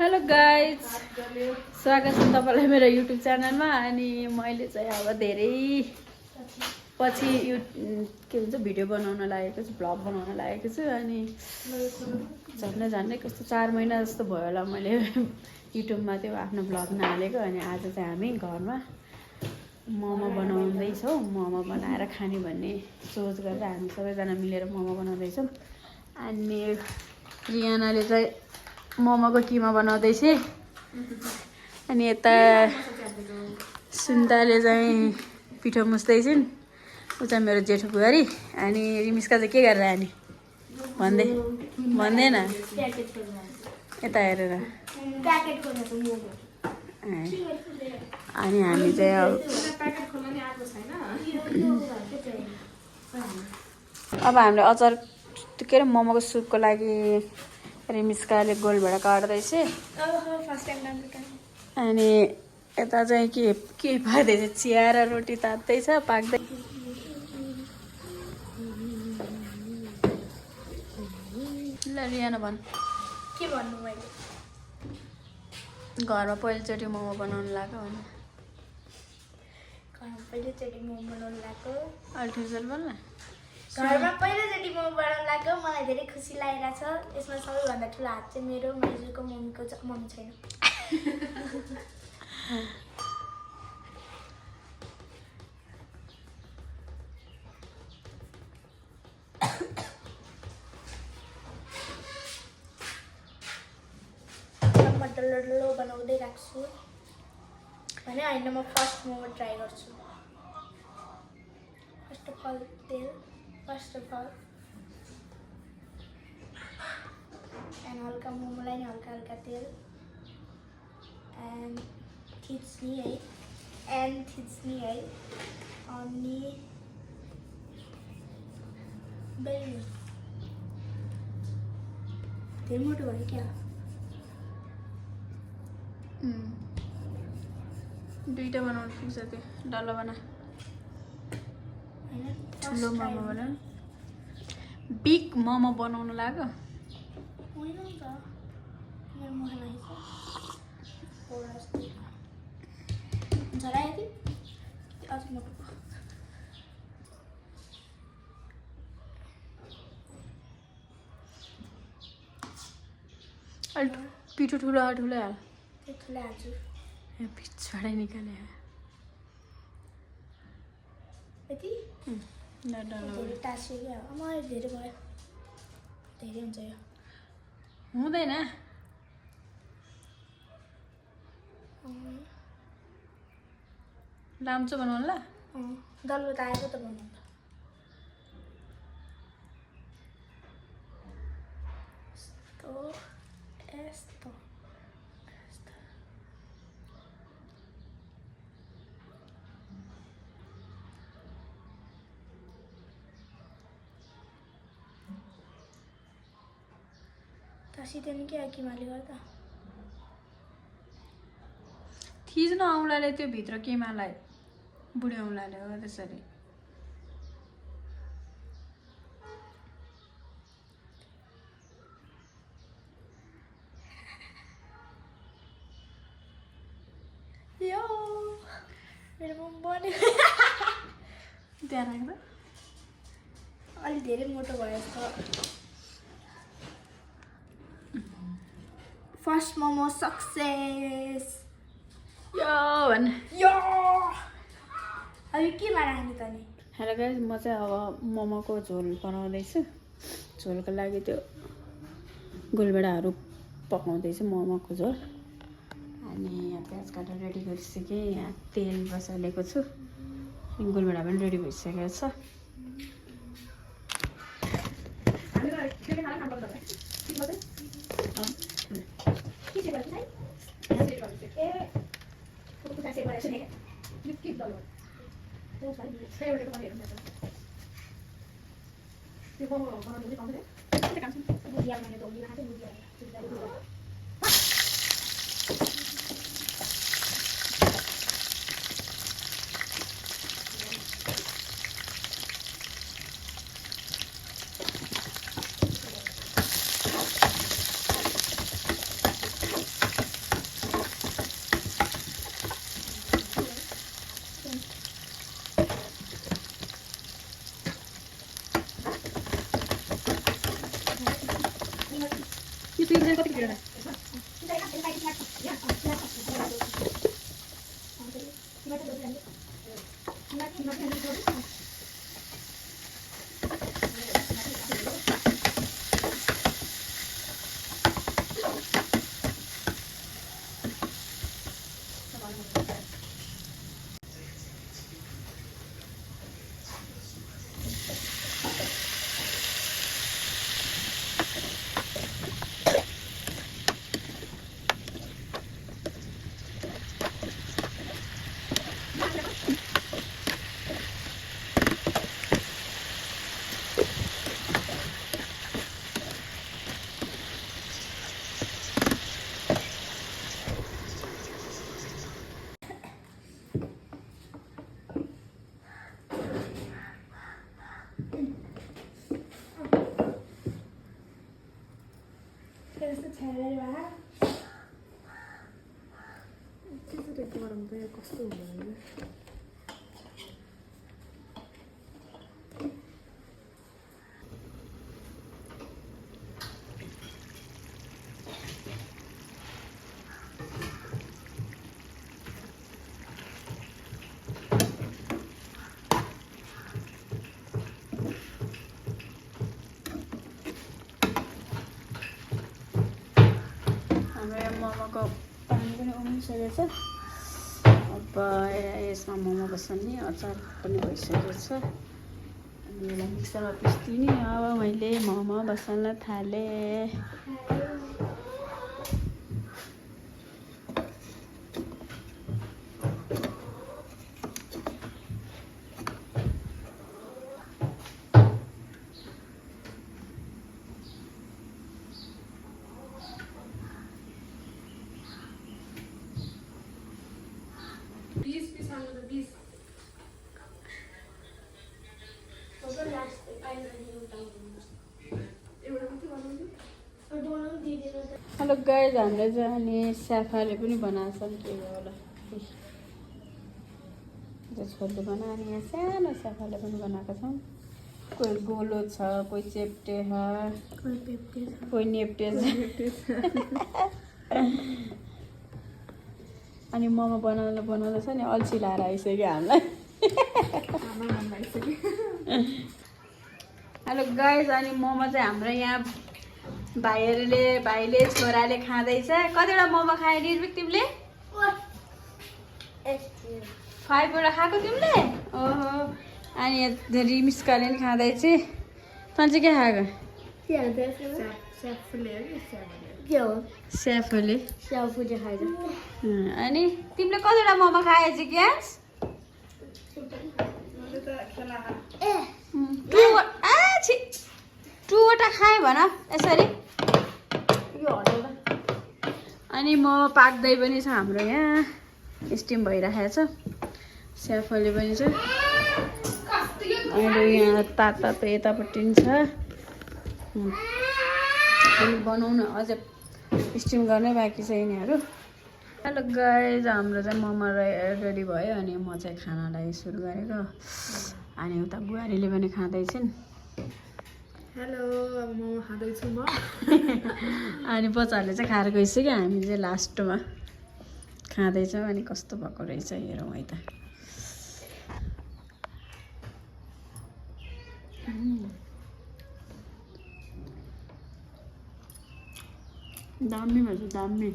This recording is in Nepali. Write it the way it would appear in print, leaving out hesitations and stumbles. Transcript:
हेलो गाइज, स्वागत छ तपाईँलाई मेरो युट्युब च्यानलमा। अनि मैले चाहिँ अब धेरै पछि के भन्छ भिडियो बनाउन लागेको छु, भ्लग बनाउन लागेको छु। अनि झन्डै कस्तो 4 महिना जस्तो भयो होला मैले युट्युबमा त्यो आफ्नो भ्लग नहालेको। अनि आज चाहिँ हामी घरमा मोमो बनाउँदैछौँ, मोमो बनाएर खाने भन्ने सोच गरेर हामी सबैजना मिलेर मोमो बनाउँदैछौँ। अनि रियानाले चाहिँ मोमोको किमा बनाउँदैछ। अनि यता सुन्दाले चाहिँ पिठो मुस्दैछन्। ऊ चाहिँ मेरो जेठो बुहारी। अनि रिमिस्का चाहिँ के गरेर आने भन्दैन यता हेरेर। अनि हामी चाहिँ अब हामीले अचार के अरे मोमोको सुपको लागि रिमिस्काले गोलभेडा काट्दैछ। अनि यता चाहिँ के पाक्दैछ, चिया र रोटी तात्दैछ, पाक्दै। ल रियाना भन्, के भन्नु मैले? घरमा पहिलोचोटि मोमो बनाउनु लाग्यो भने घरमा पहिलोचोटि मोमो बनाउनु लाग्यो। अल्ठिजल बोल्न। घरमा पहिलोचोटि मोमो बनाउनु लाग्यो। मलाई धेरै खुसी लागिरहेछ। यसमा सबैभन्दा ठुलो हात चाहिँ मेरो, माइजूको मम्मीको मम्मी छैन। म डल्लो बनाउँदै राख्छु भने होइन, म फर्स्ट मोमो ट्राई गर्छु। फर्स्ट अफ अल तेल, फर्स्ट अफ अल एन्ड हल्का मोमोलाई नि हल्का हल्का तेल एन्ड थिच्ने है, अनि धेरै मोटो भयो क्या। दुईटा बनाउनु पुग्छ, त्यो डल्लो बना। होइन ठुलो मोमो बना, बिग मोमो बनाउनु लाग्यो। होइन नि त, मेरो मुख लागेको झरायो कि अझ मोटो। पिठो ठुलो ठुलै हाल, त्यो ठुलो हाल्छु। पिछाडै निकाले यति डल्लो धेरै टाँसियो क्या। मलाई धेरै भयो, धेरै हुन्छ यो। हुँदैन। लाम्चो बनाउनु ल। डल्लो त आएको त बनाउनु त। यस्तो टाँसिँदैन क्या किमाले गर्दा। थिच्न औँलाले त्यो भित्र किमालाई, बुढी औँलाले हो त्यसरी। यो मेरो मोमो बन्यो। त्यहाँ राख्दा अलि धेरै मोटो भयो जस्तो। First momo success. यो भन्। यो अब केमा राख्ने त नि? हेलो गाइस, म चाहिँ अब मोमोको झोल बनाउँदैछु। झोलको लागि त्यो गोलभेडाहरू पकाउँदैछु, मोमोको झोल। अनि यहाँ प्याज काटेर रेडी गरिसकेँ, यहाँ तेल बसालेको छु। गोलभेडा पनि रेडी भइसकेको छ। त्यस्तो छैन बा गरम त यो कस्तो हुँदैन हाम्रो यहाँ मोमोको पानी पनि उम्लिसकेको छ अब यसमा मोमो बस्ने अचार पनि भइसकेको छ अनि यसलाई मिक्सरमा पिस्दिने अब मैले मोमो बसाल्न थालेँ हेलो गाइज हाम्रो चाहिँ अनि स्याफाले पनि बनाएको छ नि के हो होला छोरीले बनायो अनि यहाँ सानो स्याफाले पनि बनाएको छौँ कोही गोलो छ कोही चेप्टे छ कोही नेप्टे छ अनि मोमो बनाउँदा छ नि अल्छी लाएर आइसक्यो हामीलाई हेलो गाइज अनि मोमो चाहिँ हाम्रो यहाँ भाइले छोराले खाँदैछ कतिवटा मोमो खायो निर्भिक तिमीले 5वटा खाएको तिमीले ओहो अनि रिमिस्काले नि खाँदैछ तँ चाहिँ के खाएको स्याफोले अनि तिमीले कतिवटा मोमो खाएछ ग्यास 2वटा खाएँ भन यसरी अनि म पाक्दै पनि छ हाम्रो यहाँ स्टिम भइरहेको छ स्याफले पनि छ अहिले यहाँ तातो यतापट्टि पनि छ अनि बनाउन अझै स्टिम गर्नै बाँकी छ यिनीहरू हेलो गाइज हाम्रो चाहिँ मोमो रेडी भयो अनि म चाहिँ खानालाई सुरु गरेको अनि उता बुहारीले पनि खाँदैछन् हेलो अब मोमो खाँदैछु म अनि बच्चाहरूले चाहिँ खाएर गइसक्यो हामी चाहिँ लास्टमा खाँदैछौँ अनि कस्तो भएको रहेछ हेरौँ है त दामी भन्छ दामी